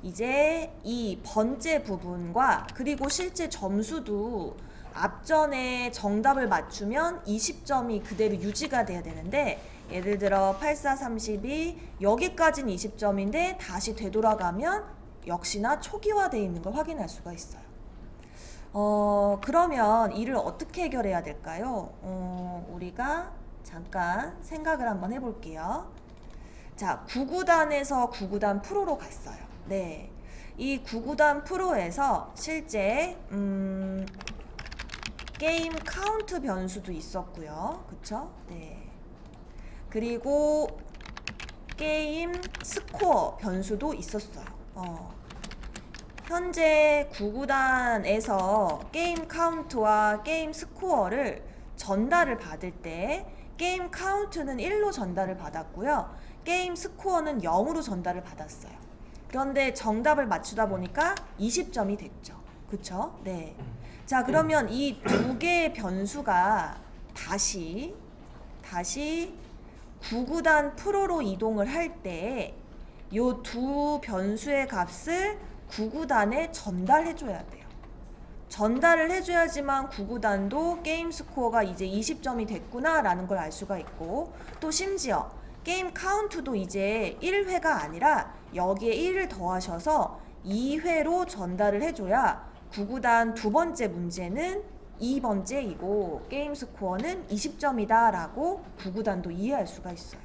이제 이 번째 부분과 그리고 실제 점수도 앞전에 정답을 맞추면 20점이 그대로 유지가 돼야 되는데, 예를 들어 8432 여기까지는 20점인데 다시 되돌아가면 역시나 초기화되어 있는 걸 확인할 수가 있어요. 그러면 이를 어떻게 해결해야 될까요? 우리가 잠깐 생각을 한번 해볼게요. 자, 9구단에서 9구단 프로로 갔어요. 네, 이 9구단 프로에서 실제 게임 카운트 변수도 있었고요. 그쵸? 네. 그리고 게임 스코어 변수도 있었어요. 현재 9구단에서 게임 카운트와 게임 스코어를 전달을 받을 때 게임 카운트는 1로 전달을 받았고요. 게임 스코어는 0으로 전달을 받았어요. 그런데 정답을 맞추다 보니까 20점이 됐죠. 그쵸? 네. 자, 그러면 이 두 개의 변수가 다시 9구단 프로로 이동을 할 때 이 두 변수의 값을 9구단에 전달해줘야 돼요. 전달을 해줘야지만 9구단도 게임 스코어가 이제 20점이 됐구나 라는 걸 알 수가 있고, 또 심지어 게임 카운트도 이제 1회가 아니라 여기에 1을 더하셔서 2회로 전달을 해줘야 9구단 두 번째 문제는 2번째이고 게임 스코어는 20점이다 라고 9구단도 이해할 수가 있어요.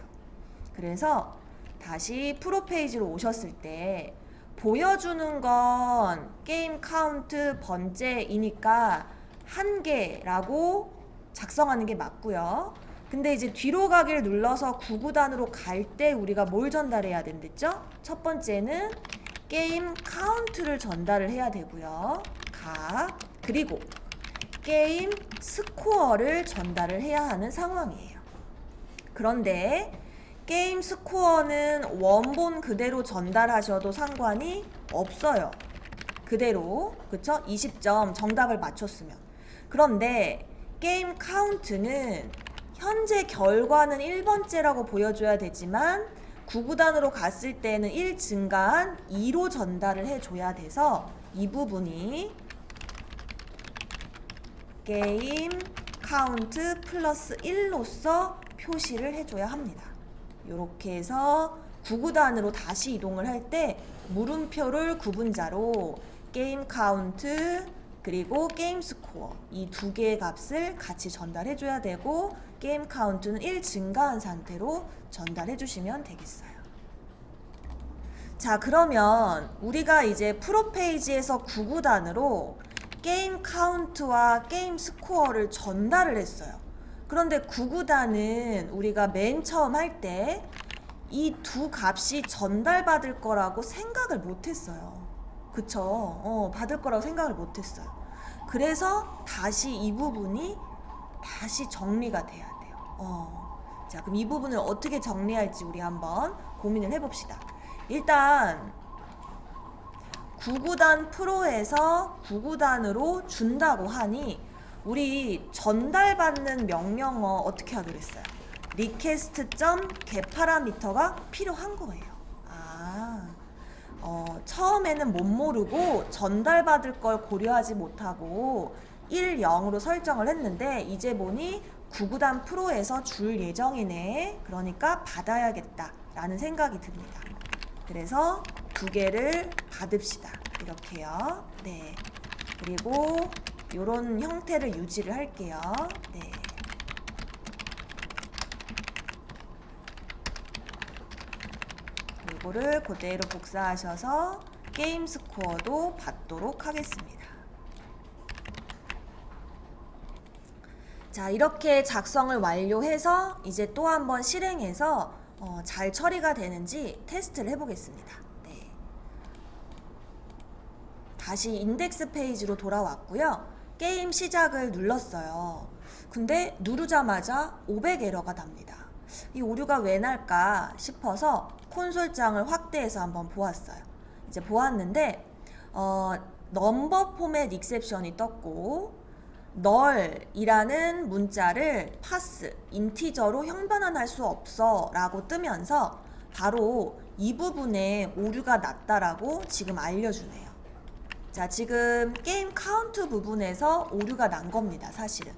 그래서 다시 프로 페이지로 오셨을 때 보여주는 건 게임 카운트 번째이니까 1개라고 작성하는 게 맞고요. 근데 이제 뒤로 가기를 눌러서 9구단으로 갈 때 우리가 뭘 전달해야 된댔죠? 첫 번째는 게임 카운트를 전달을 해야 되고요. 그리고 게임 스코어를 전달을 해야 하는 상황이에요. 그런데 게임 스코어는 원본 그대로 전달하셔도 상관이 없어요. 그대로, 그쵸? 20점 정답을 맞췄으면. 그런데 게임 카운트는 현재 결과는 1번째라고 보여줘야 되지만 9구단으로 갔을 때는 1 증가한 2로 전달을 해줘야 돼서 이 부분이 게임 카운트 플러스 1로서 표시를 해줘야 합니다. 이렇게 해서 9구단으로 다시 이동을 할 때 물음표를 구분자로 게임 카운트 그리고 게임 스코어 이 두 개의 값을 같이 전달해 줘야 되고, 게임 카운트는 1 증가한 상태로 전달해 주시면 되겠어요. 자, 그러면 우리가 이제 프로 페이지에서 9구단으로 게임 카운트와 게임 스코어를 전달을 했어요. 그런데 9구단은 우리가 맨 처음 할 때 이 두 값이 전달받을 거라고 생각을 못했어요. 그쵸? 받을 거라고 생각을 못했어요. 그래서 다시 이 부분이 다시 정리가 돼야 돼요. 자, 그럼 이 부분을 어떻게 정리할지 우리 한번 고민을 해봅시다. 일단 9구단 프로에서 9구단으로 준다고 하니 우리 전달받는 명령어 어떻게 하기로 했어요? request.getParameter가 필요한 거예요. 처음에는 못 모르고 전달받을 걸 고려하지 못하고 1, 0으로 설정을 했는데 이제 보니 9구단 프로에서 줄 예정이네. 그러니까 받아야겠다 라는 생각이 듭니다. 그래서 두 개를 받읍시다. 이렇게요. 네. 그리고 요런 형태를 유지를 할게요. 네. 이거를 그대로 복사하셔서 게임 스코어도 받도록 하겠습니다. 자, 이렇게 작성을 완료해서 이제 또 한번 실행해서 잘 처리가 되는지 테스트를 해보겠습니다. 네. 다시 인덱스 페이지로 돌아왔고요. 게임 시작을 눌렀어요. 근데 누르자마자 500 에러가 납니다. 이 오류가 왜 날까 싶어서 콘솔장을 확대해서 한번 보았어요. 이제 보았는데 넘버 포맷 익셉션이 떴고 널이라는 문자를 파스, 인티저로 형변환할 수 없어 라고 뜨면서 바로 이 부분에 오류가 났다라고 지금 알려주네요. 자, 지금 게임 카운트 부분에서 오류가 난 겁니다, 사실은.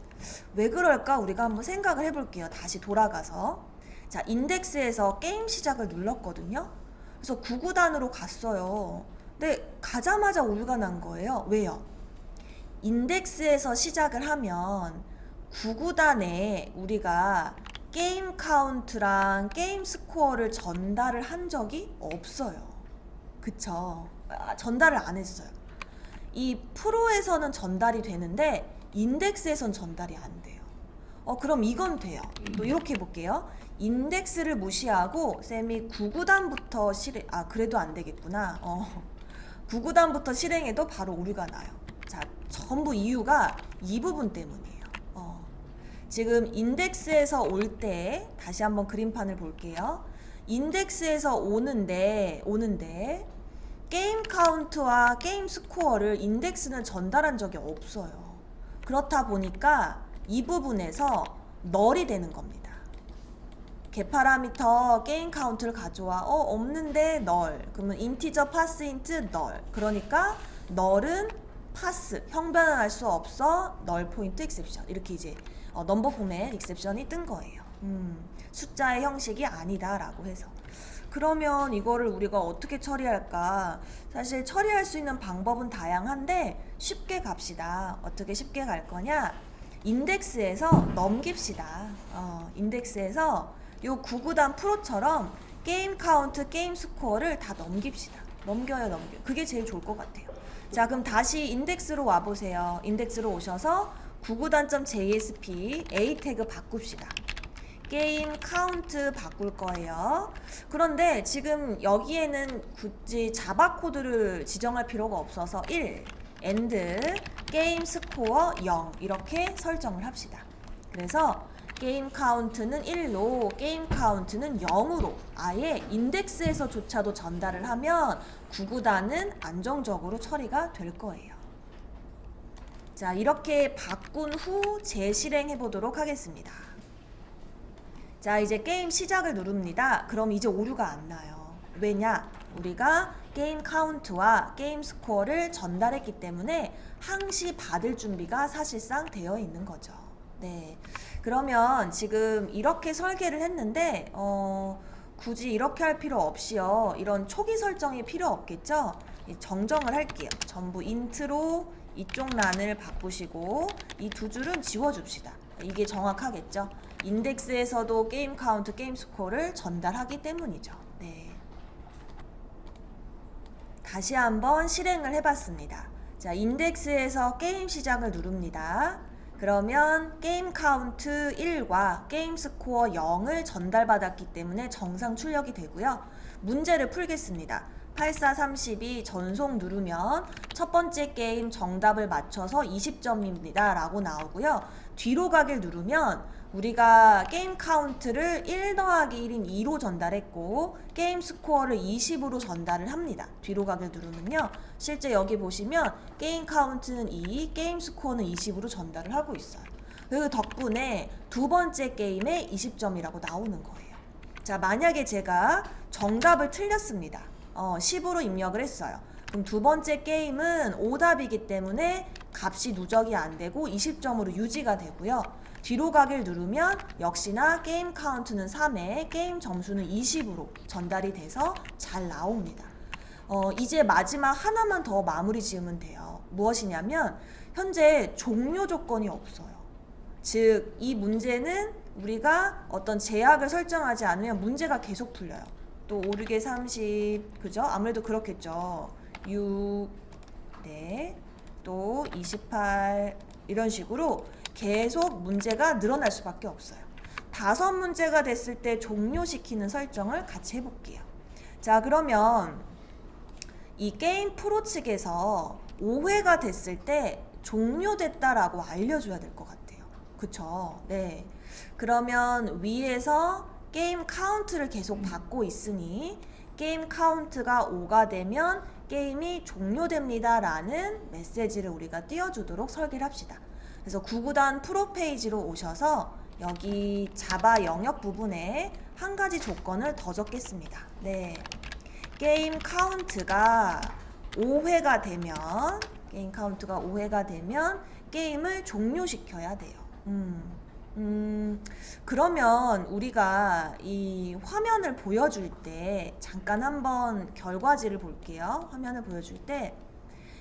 왜 그럴까? 우리가 한번 생각을 해볼게요. 다시 돌아가서. 자, 인덱스에서 게임 시작을 눌렀거든요. 그래서 9구단으로 갔어요. 근데 가자마자 오류가 난 거예요. 왜요? 인덱스에서 시작을 하면 9구단에 우리가 게임 카운트랑 게임 스코어를 전달을 한 적이 없어요. 그쵸? 전달을 안 했어요. 이 프로에서는 전달이 되는데 인덱스에선 전달이 안 돼요. 그럼 이건 돼요. 또 이렇게 볼게요. 인덱스를 무시하고 쌤이 9구단부터 실행, 그래도 안 되겠구나. 9구단부터 실행해도 바로 오류가 나요. 자, 전부 이유가 이 부분 때문이에요. 지금 인덱스에서 올 때 다시 한번 그림판을 볼게요. 인덱스에서 오는데 게임 카운트와 게임 스코어를 인덱스는 전달한 적이 없어요. 그렇다 보니까 이 부분에서 널이 되는 겁니다. get 파라미터 게임 카운트를 가져와. 없는데 널. 그러면 인티저 파스 인트 널. 그러니까 널은 파스, 형변할 수 없어, 널 포인트 익셉션. 이렇게 이제 넘버 포맷 익셉션이 뜬 거예요. 숫자의 형식이 아니다라고 해서. 그러면 이거를 우리가 어떻게 처리할까? 사실 처리할 수 있는 방법은 다양한데 쉽게 갑시다. 어떻게 쉽게 갈 거냐? 인덱스에서 넘깁시다. 인덱스에서 요 9구단 프로처럼 게임 카운트, 게임 스코어를 다 넘깁시다. 넘겨요. 그게 제일 좋을 것 같아요. 자, 그럼 다시 인덱스로 와보세요. 인덱스로 오셔서 9구단.jsp A 태그 바꿉시다. 게임 카운트 바꿀 거예요. 그런데 지금 여기에는 굳이 자바 코드를 지정할 필요가 없어서 1, 엔드, 게임 스코어 0 이렇게 설정을 합시다. 그래서 게임 카운트는 1로 게임 카운트는 0으로 아예 인덱스에서조차도 전달을 하면 9구단은 안정적으로 처리가 될 거예요. 자, 이렇게 바꾼 후 재실행해 보도록 하겠습니다. 자, 이제 게임 시작을 누릅니다. 그럼 이제 오류가 안 나요. 왜냐? 우리가 게임 카운트와 게임 스코어를 전달했기 때문에 항시 받을 준비가 사실상 되어 있는 거죠. 네. 그러면 지금 이렇게 설계를 했는데 굳이 이렇게 할 필요 없이요. 이런 초기 설정이 필요 없겠죠? 정정을 할게요. 전부 인트로 이쪽 란을 바꾸시고 이 두 줄은 지워줍시다. 이게 정확하겠죠? 인덱스에서도 게임 카운트, 게임 스코어를 전달하기 때문이죠. 네. 다시 한번 실행을 해봤습니다. 자, 인덱스에서 게임 시작을 누릅니다. 그러면 게임 카운트 1과 게임 스코어 0을 전달받았기 때문에 정상 출력이 되고요. 문제를 풀겠습니다. 8432 전송 누르면 첫 번째 게임 정답을 맞춰서 20점입니다 라고 나오고요. 뒤로 가기를 누르면 우리가 게임 카운트를 1 더하기 1인 2로 전달했고 게임 스코어를 20으로 전달을 합니다. 뒤로 가기를 누르면요. 실제 여기 보시면 게임 카운트는 2, 게임 스코어는 20으로 전달을 하고 있어요. 그 덕분에 두 번째 게임에 20점이라고 나오는 거예요. 자, 만약에 제가 정답을 틀렸습니다. 10으로 입력을 했어요. 그럼 두 번째 게임은 오답이기 때문에 값이 누적이 안 되고 20점으로 유지가 되고요. 뒤로 가기를 누르면 역시나 게임 카운트는 3에 게임 점수는 20으로 전달이 돼서 잘 나옵니다. 이제 마지막 하나만 더 마무리 지으면 돼요. 무엇이냐면 현재 종료 조건이 없어요. 즉, 이 문제는 우리가 어떤 제약을 설정하지 않으면 문제가 계속 풀려요. 또 5, 6에 30, 그죠? 아무래도 그렇겠죠. 6, 네, 또 28 이런 식으로 계속 문제가 늘어날 수밖에 없어요. 5문제가 됐을 때 종료시키는 설정을 같이 해볼게요. 자, 그러면 이 게임 프로 측에서 5회가 됐을 때 종료됐다라고 알려줘야 될 것 같아요. 그쵸? 네. 그러면 위에서 게임 카운트를 계속 받고 있으니 게임 카운트가 5가 되면 게임이 종료됩니다 라는 메시지를 우리가 띄워주도록 설계를 합시다. 그래서 9구단 프로 페이지로 오셔서 여기 자바 영역 부분에 한 가지 조건을 더 적겠습니다. 네. 게임 카운트가 5회가 되면 게임을 종료시켜야 돼요. 그러면 우리가 이 화면을 보여줄 때 잠깐 한번 결과지를 볼게요. 화면을 보여줄 때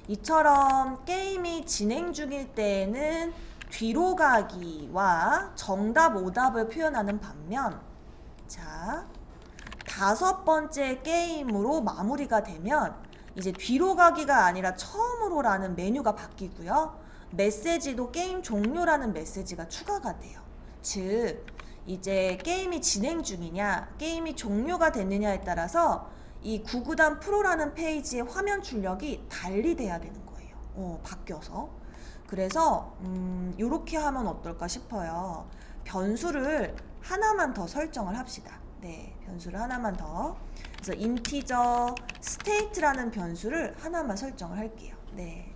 이처럼 게임이 진행 중일 때에는 뒤로 가기와 정답, 오답을 표현하는 반면, 자, 5번째 게임으로 마무리가 되면 이제 뒤로 가기가 아니라 처음으로라는 메뉴가 바뀌고요. 메시지도 게임 종료라는 메시지가 추가가 돼요. 즉, 이제 게임이 진행 중이냐, 게임이 종료가 됐느냐에 따라서 이 구구단 프로라는 페이지의 화면 출력이 달리 돼야 되는 거예요. 바뀌어서. 그래서 요렇게 하면 어떨까 싶어요. 변수를 하나만 더 설정을 합시다. 네, 변수를 하나만 더. 그래서 인티저 state라는 변수를 하나만 설정을 할게요. 네.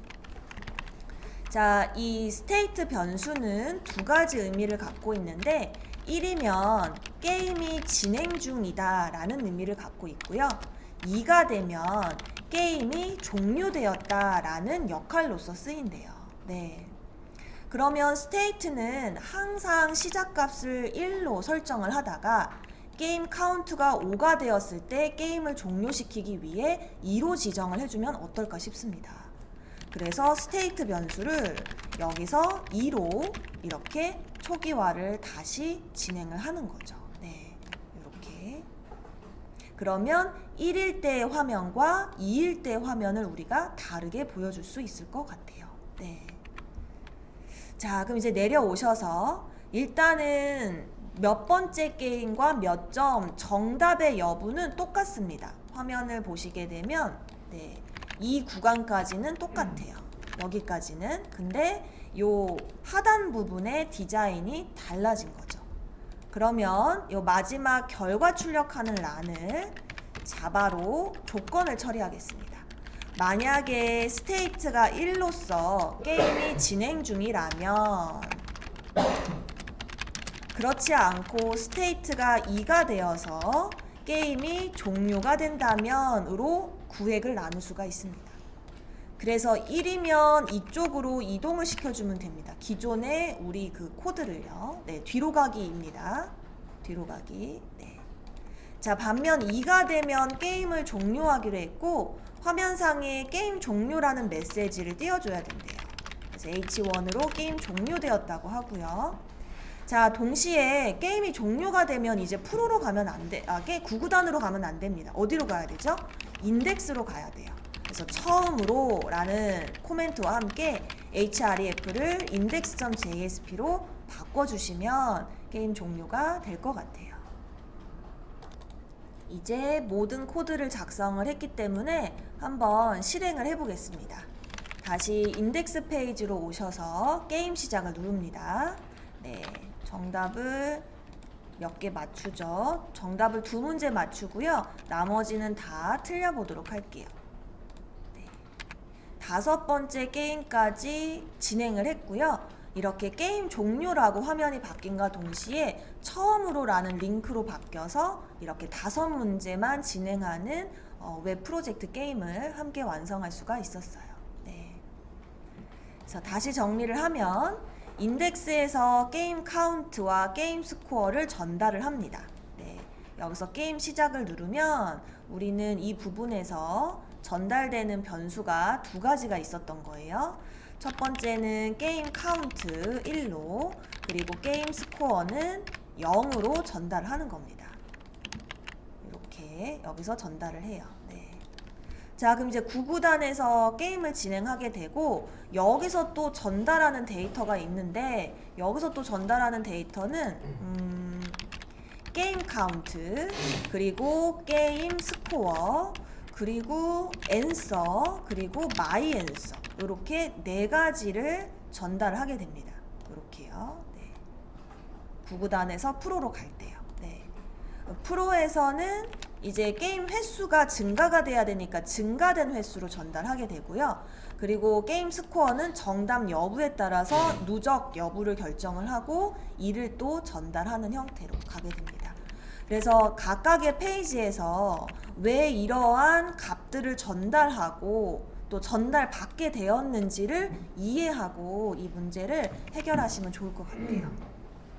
자, 이 state 변수는 두 가지 의미를 갖고 있는데 1이면 게임이 진행 중이다 라는 의미를 갖고 있고요. 2가 되면 게임이 종료되었다 라는 역할로서 쓰인대요. 네. 그러면 state는 항상 시작값을 1로 설정을 하다가 게임 카운트가 5가 되었을 때 게임을 종료시키기 위해 2로 지정을 해주면 어떨까 싶습니다. 그래서 state 변수를 여기서 2로 이렇게 초기화를 다시 진행을 하는 거죠. 네, 이렇게. 그러면 1일 때의 화면과 2일 때의 화면을 우리가 다르게 보여줄 수 있을 것 같아요. 네. 자, 그럼 이제 내려오셔서 일단은 몇 번째 게임과 몇 점 정답의 여부는 똑같습니다. 화면을 보시게 되면 네, 이 구간까지는 똑같아요. 여기까지는. 근데 요 하단 부분의 디자인이 달라진 거죠. 그러면 요 마지막 결과 출력하는 란을 자바로 조건을 처리하겠습니다. 만약에 state가 1로서 게임이 진행 중이라면, 그렇지 않고 state가 2가 되어서 게임이 종료가 된다면으로 구획을 나눌 수가 있습니다. 그래서 1이면 이쪽으로 이동을 시켜주면 됩니다. 기존의 우리 그 코드를요. 네, 뒤로 가기입니다. 뒤로 가기. 네. 자, 반면 2가 되면 게임을 종료하기로 했고 화면상에 게임 종료라는 메시지를 띄워줘야 된대요. 그래서 H1으로 게임 종료되었다고 하고요. 자, 동시에 게임이 종료가 되면 이제 프로로 가면 안 돼. 구구단으로 가면 안 됩니다. 어디로 가야 되죠? 인덱스로 가야 돼요. 그래서 처음으로 라는 코멘트와 함께 href를 index.jsp로 바꿔주시면 게임 종료가 될 것 같아요. 이제 모든 코드를 작성을 했기 때문에 한번 실행을 해보겠습니다. 다시 인덱스 페이지로 오셔서 게임 시작을 누릅니다. 네, 정답을 몇 개 맞추죠. 정답을 2문제 맞추고요. 나머지는 다 틀려보도록 할게요. 네, 5번째 게임까지 진행을 했고요. 이렇게 게임 종료라고 화면이 바뀐과 동시에 처음으로라는 링크로 바뀌어서 이렇게 5문제만 진행하는 웹 프로젝트 게임을 함께 완성할 수가 있었어요. 네. 그래서 다시 정리를 하면 인덱스에서 게임 카운트와 게임 스코어를 전달을 합니다. 네. 여기서 게임 시작을 누르면 우리는 이 부분에서 전달되는 변수가 2가지가 있었던 거예요. 첫 번째는 게임 카운트 1로, 그리고 게임 스코어는 0으로 전달하는 겁니다. 이렇게 여기서 전달을 해요. 네. 자, 그럼 이제 구구단에서 게임을 진행하게 되고 여기서 또 전달하는 데이터가 있는데, 여기서 또 전달하는 데이터는 게임 카운트, 그리고 게임 스코어, 그리고 앤서, 그리고 마이 앤서, 이렇게 4가지를 전달하게 됩니다. 이렇게요. 네. 구구단에서 프로로 갈 때요. 네. 프로에서는 이제 게임 횟수가 증가가 돼야 되니까 증가된 횟수로 전달하게 되고요. 그리고 게임 스코어는 정답 여부에 따라서 누적 여부를 결정을 하고 이를 또 전달하는 형태로 가게 됩니다. 그래서 각각의 페이지에서 왜 이러한 값들을 전달하고 또 전달받게 되었는지를 이해하고 이 문제를 해결하시면 좋을 것 같아요.